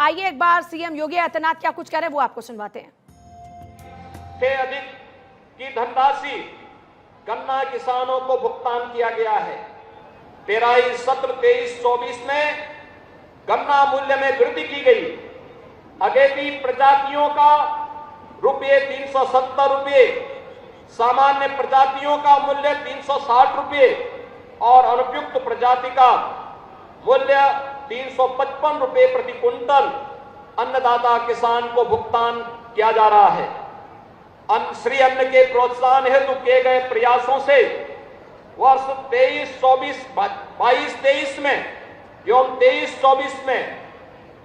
आइए एक बार सीएम योगी आदित्यनाथ क्या कुछ कह रहे हैं वो आपको सुनवाते हैं। से अधिक की धनराशि गन्ना किसानों को भुगतान किया गया है। पेराई सत्र 23-24 में गन्ना मूल्य में वृद्धि की गई। अगेती प्रजातियों का रुपये 370 रुपये, सामान्य प्रजातियों का मूल्य 360 रुपये और अनुपयुक्त प्रजाति का मूल्य 355 रुपये प्रति क्विंटल अन्नदाता किसान को भुगतान किया जा रहा है। श्री अन्न के प्रोत्साहन हेतु किए गए प्रयासों से वर्ष 22-23 में एवं 23-24 में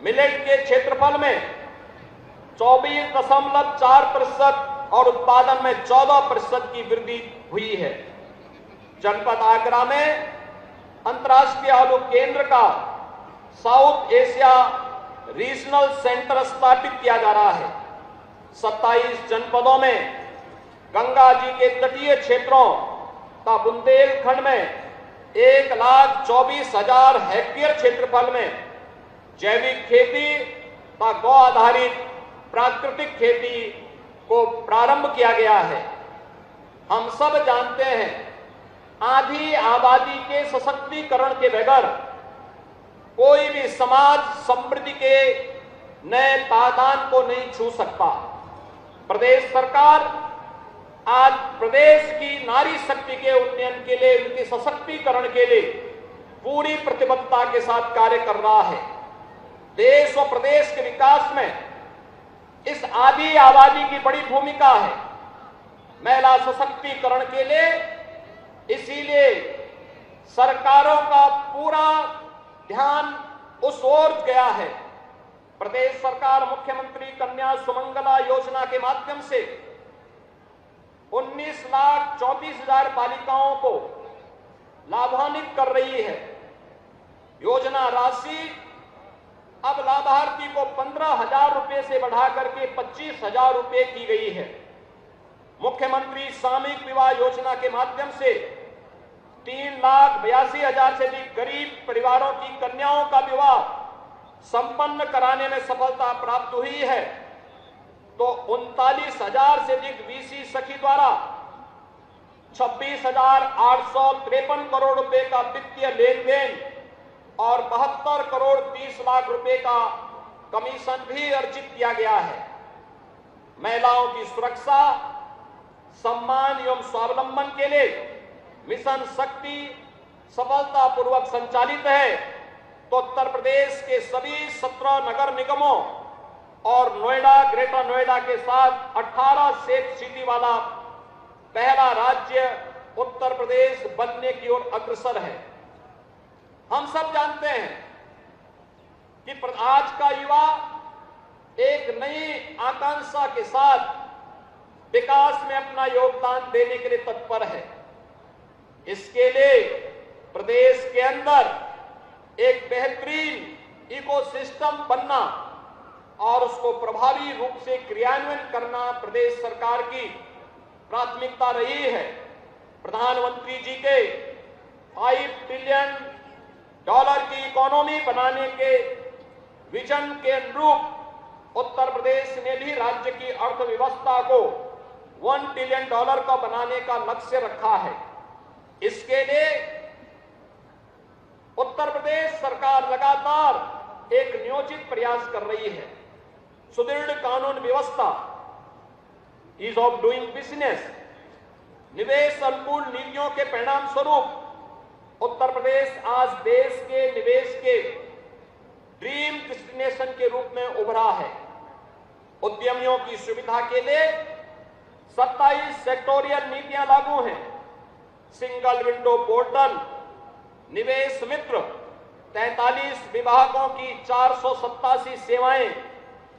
मिलेट के क्षेत्रफल में 24.4% और उत्पादन में 14% की वृद्धि हुई है। जनपद आगरा में अंतर्राष्ट्रीय आलू केंद्र का साउथ एशिया रीजनल सेंटर स्थापित किया जा रहा है। 27 जनपदों में गंगा जी के तटीय क्षेत्रों तथा बुंदेलखंड में 1,24,000 हेक्टेयर क्षेत्रफल में जैविक खेती तथा गौ आधारित प्राकृतिक खेती को प्रारंभ किया गया है। हम सब जानते हैं आधी आबादी के सशक्तिकरण के बगैर कोई भी समाज समृद्धि के नए पायदान को नहीं छू सकता। प्रदेश सरकार आज प्रदेश की नारी शक्ति के उन्नयन के लिए, उनके सशक्तिकरण के लिए पूरी प्रतिबद्धता के साथ कार्य कर रहा है। देश और प्रदेश के विकास में इस आधी आबादी की बड़ी भूमिका है। महिला सशक्तिकरण के लिए इसीलिए सरकारों का पूरा ध्यान उस ओर गया है। प्रदेश सरकार मुख्यमंत्री कन्या सुमंगला योजना के माध्यम से 19,34,000 बालिकाओं को लाभान्वित कर रही है। योजना राशि अब लाभार्थी को 15,000 रुपए से बढ़ाकर के 25,000 रुपए की गई है। मुख्यमंत्री सामूहिक विवाह योजना के माध्यम से 3,82,000 से अधिक गरीब परिवारों की कन्याओं का विवाह संपन्न कराने में सफलता प्राप्त हुई है। तो 39,000 से अधिक बीसी सखी द्वारा 26,853 करोड़ रुपए का वित्तीय लेन देन और 72 करोड़ 30 लाख रुपए का कमीशन भी अर्जित किया गया है। महिलाओं की सुरक्षा, सम्मान एवं स्वावलंबन के लिए मिशन शक्ति सफलतापूर्वक संचालित है। तो उत्तर प्रदेश के सभी 17 नगर निगमों और नोएडा, ग्रेटर नोएडा के साथ 18 सेफ सिटी वाला पहला राज्य उत्तर प्रदेश बनने की ओर अग्रसर है। हम सब जानते हैं कि आज का युवा एक नई आकांक्षा के साथ विकास में अपना योगदान देने के लिए तत्पर है। इसके लिए प्रदेश के अंदर एक बेहतरीन इकोसिस्टम बनना और उसको प्रभावी रूप से क्रियान्वयन करना प्रदेश सरकार की प्राथमिकता रही है। प्रधानमंत्री जी के $5 ट्रिलियन की इकोनॉमी बनाने के विजन के अनुरूप उत्तर प्रदेश ने भी राज्य की अर्थव्यवस्था को $1 ट्रिलियन का बनाने का लक्ष्य रखा है। इसके लिए उत्तर प्रदेश सरकार लगातार एक नियोजित प्रयास कर रही है। सुदृढ़ कानून व्यवस्था, ईज ऑफ डूइंग बिजनेस, निवेश अनुकूल नीतियों के परिणाम स्वरूप उत्तर प्रदेश आज देश के निवेश के ड्रीम डेस्टिनेशन के रूप में उभरा है। उद्यमियों की सुविधा के लिए 27 सेक्टोरियल नीतियां लागू हैं। सिंगल विंडो पोर्टल, निवेश मित्र, 43 विभागों की 487 सेवाएं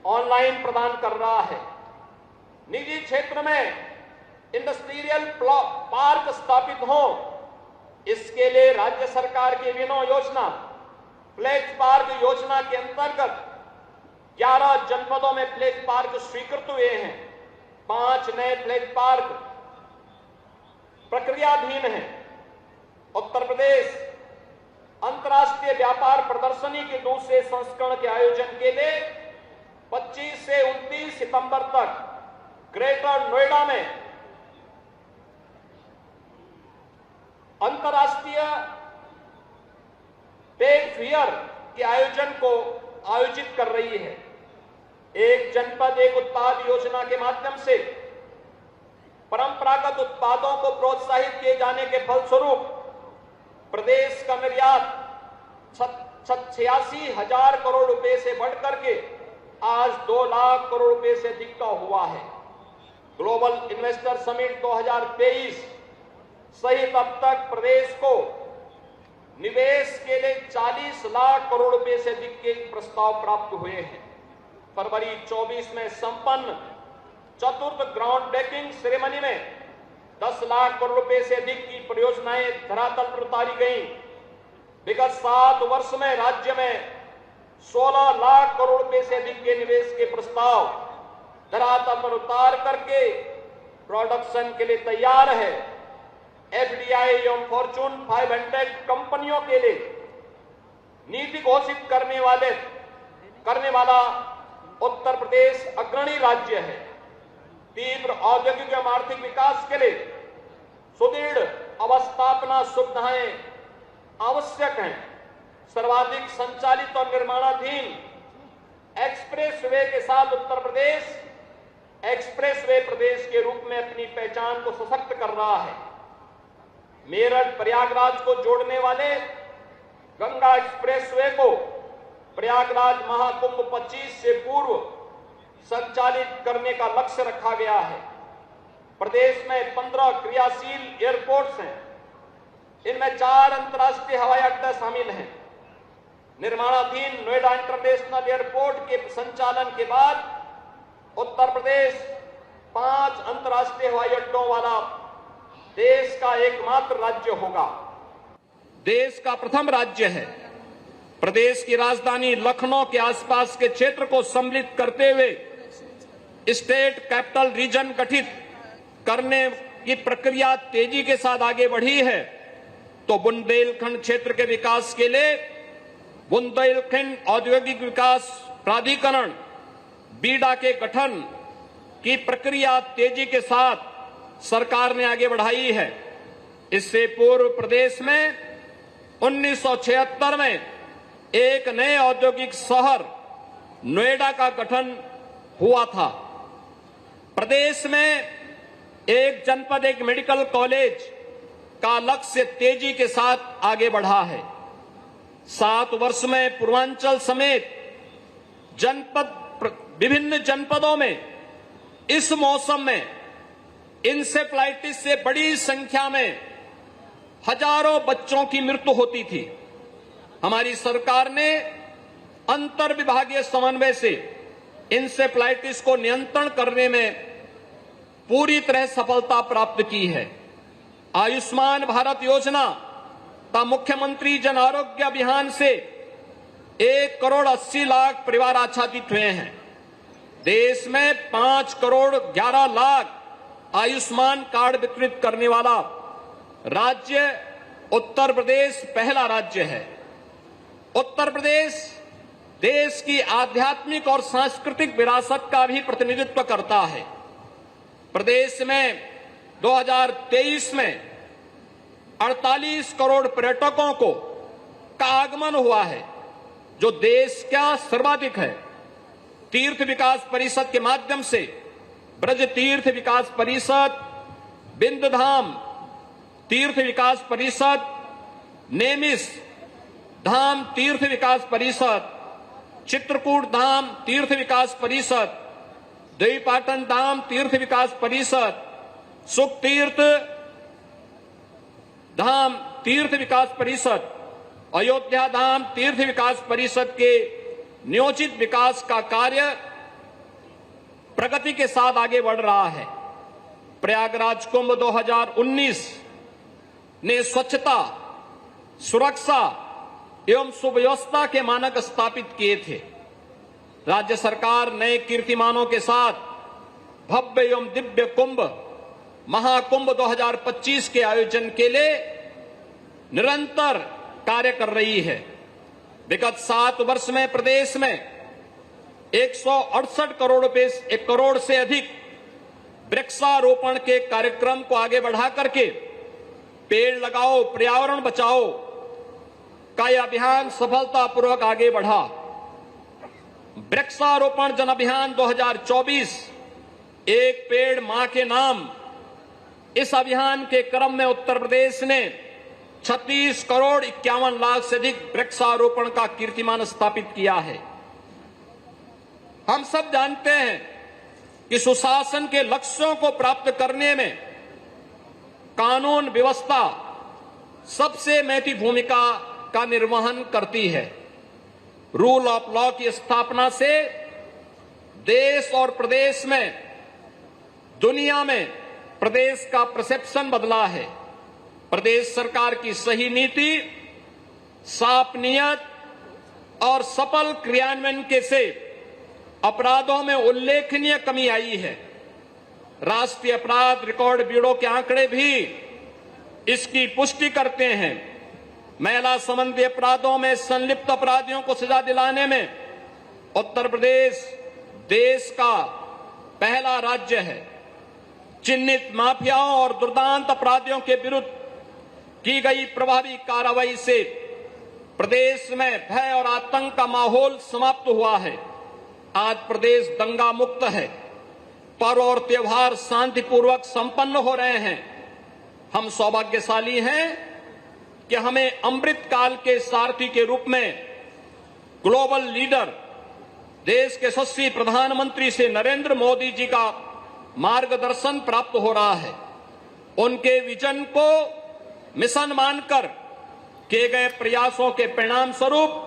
ऑनलाइन प्रदान कर रहा है। निजी क्षेत्र में इंडस्ट्रियल पार्क स्थापित हो, इसके लिए राज्य सरकार की विनो योजना, फ्लेक्स पार्क योजना के अंतर्गत 11 जनपदों में फ्लेक्स पार्क स्वीकृत हुए हैं। 5 नए फ्लेक्स पार्क प्रक्रियाधीन हैं। उत्तर प्रदेश अंतर्राष्ट्रीय व्यापार प्रदर्शनी के दूसरे संस्करण के आयोजन के लिए सितंबर तक ग्रेटर नोएडा में अंतर्राष्ट्रीय ट्रेड फेयर के आयोजन को आयोजित कर रही है। एक जनपद एक उत्पाद योजना के माध्यम से परंपरागत उत्पादों को प्रोत्साहित किए जाने के फलस्वरूप प्रदेश का निर्यात 86,000 करोड़ रुपए से बढ़कर के आज 2 लाख करोड़ रुपए से अधिक का हुआ है। ग्लोबल इन्वेस्टर समिट 2023 सहित अब तक प्रदेश को निवेश के लिए 40 लाख करोड़ रुपए से अधिक के प्रस्ताव प्राप्त हुए हैं। फरवरी 24 में संपन्न चतुर्थ ग्राउंड ब्रेकिंग सेरेमनी में 10 लाख करोड़ रुपए से अधिक की परियोजनाएं धरातल पर उतारी गई। विगत 7 वर्ष में राज्य में 16 लाख करोड़ रुपए से अधिक के निवेश के प्रस्ताव धरातल पर उतार करके प्रोडक्शन के लिए तैयार है। एफडीआई एवं फॉर्चून 500 कंपनियों के लिए नीति घोषित करने वाला उत्तर प्रदेश अग्रणी राज्य है। तीव्र औद्योगिक एवं आर्थिक विकास के लिए सुदृढ़ अवस्थापना सुविधाएं आवश्यक हैं। सर्वाधिक संचालित और निर्माणाधीन एक्सप्रेसवे के साथ उत्तर प्रदेश एक्सप्रेसवे प्रदेश के रूप में अपनी पहचान को सशक्त कर रहा है। मेरठ प्रयागराज को जोड़ने वाले गंगा एक्सप्रेसवे को प्रयागराज महाकुंभ 25 से पूर्व संचालित करने का लक्ष्य रखा गया है। प्रदेश में 15 क्रियाशील एयरपोर्ट्स हैं। इनमें 4 अंतर्राष्ट्रीय हवाई अड्डे शामिल हैं। निर्माणाधीन नोएडा इंटरनेशनल एयरपोर्ट के संचालन के बाद उत्तर प्रदेश 5 अंतर्राष्ट्रीय हवाई अड्डों वाला देश का एकमात्र राज्य होगा। देश का प्रथम राज्य है। प्रदेश की राजधानी लखनऊ के आसपास के क्षेत्र को सम्मिलित करते हुए स्टेट कैपिटल रीजन गठित करने की प्रक्रिया तेजी के साथ आगे बढ़ी है, तो बुंदेलखंड क्षेत्र के विकास के लिए बुंदेलखंड औद्योगिक विकास प्राधिकरण बीडा के गठन की प्रक्रिया तेजी के साथ सरकार ने आगे बढ़ाई है। इससे पूर्व प्रदेश में 1976 में एक नए औद्योगिक शहर नोएडा का गठन हुआ था। प्रदेश में एक जनपद एक मेडिकल कॉलेज का लक्ष्य तेजी के साथ आगे बढ़ा है। 7 वर्ष में पूर्वांचल समेत विभिन्न जनपदों में इस मौसम में इंसेफ्लाइटिस से बड़ी संख्या में हजारों बच्चों की मृत्यु होती थी। हमारी सरकार ने अंतर विभागीय समन्वय से इंसेफ्लाइटिस को नियंत्रण करने में पूरी तरह सफलता प्राप्त की है। आयुष्मान भारत योजना का मुख्यमंत्री जन आरोग्य अभियान से 1 करोड़ 80 लाख परिवार आच्छादित हुए हैं। देश में 5 करोड़ 11 लाख आयुष्मान कार्ड वितरित करने वाला राज्य उत्तर प्रदेश पहला राज्य है। उत्तर प्रदेश देश की आध्यात्मिक और सांस्कृतिक विरासत का भी प्रतिनिधित्व करता है। प्रदेश में 2023 में 48 करोड़ पर्यटकों का आगमन हुआ है, जो देश का सर्वाधिक है। तीर्थ विकास परिषद के माध्यम से ब्रज तीर्थ विकास परिषद, बिंदधाम तीर्थ विकास परिषद, नेमिष धाम तीर्थ विकास परिषद, चित्रकूट धाम तीर्थ विकास परिषद, देवीपाटन धाम तीर्थ विकास परिषद, सुखतीर्थ धाम तीर्थ विकास परिषद, अयोध्या धाम तीर्थ विकास परिषद के नियोजित विकास का कार्य प्रगति के साथ आगे बढ़ रहा है। प्रयागराज कुंभ 2019 ने स्वच्छता, सुरक्षा एवं सुव्यवस्था के मानक स्थापित किए थे। राज्य सरकार नए कीर्तिमानों के साथ भव्य एवं दिव्य कुंभ महाकुंभ 2025 के आयोजन के लिए निरंतर कार्य कर रही है। विगत 7 वर्ष में प्रदेश में 168 करोड़ से अधिक वृक्षारोपण के कार्यक्रम को आगे बढ़ा करके पेड़ लगाओ पर्यावरण बचाओ का यह अभियान सफलतापूर्वक आगे बढ़ा। वृक्षारोपण जन अभियान 2024 एक पेड़ मां के नाम, इस अभियान के क्रम में उत्तर प्रदेश ने 36 करोड़ 51 लाख से अधिक वृक्षारोपण का कीर्तिमान स्थापित किया है। हम सब जानते हैं कि सुशासन के लक्ष्यों को प्राप्त करने में कानून व्यवस्था सबसे महती भूमिका का निर्वहन करती है। रूल ऑफ लॉ की स्थापना से देश और प्रदेश में, दुनिया में प्रदेश का परसेप्शन बदला है। प्रदेश सरकार की सही नीति, साफ नियत और सफल क्रियान्वयन के से अपराधों में उल्लेखनीय कमी आई है। राष्ट्रीय अपराध रिकॉर्ड ब्यूरो के आंकड़े भी इसकी पुष्टि करते हैं। महिला संबंधी अपराधों में संलिप्त अपराधियों को सजा दिलाने में उत्तर प्रदेश देश का पहला राज्य है। चिन्हित माफियाओं और दुर्दांत अपराधियों के विरुद्ध की गई प्रभावी कार्रवाई से प्रदेश में भय और आतंक का माहौल समाप्त हुआ है। आज प्रदेश दंगा मुक्त है। पर्व और त्योहार शांतिपूर्वक संपन्न हो रहे हैं। हम सौभाग्यशाली हैं कि हमें अमृत काल के सारथी के रूप में ग्लोबल लीडर, देश के यशस्वी प्रधानमंत्री से नरेंद्र मोदी जी का मार्गदर्शन प्राप्त हो रहा है। उनके विजन को मिशन मानकर किए गए प्रयासों के परिणाम स्वरूप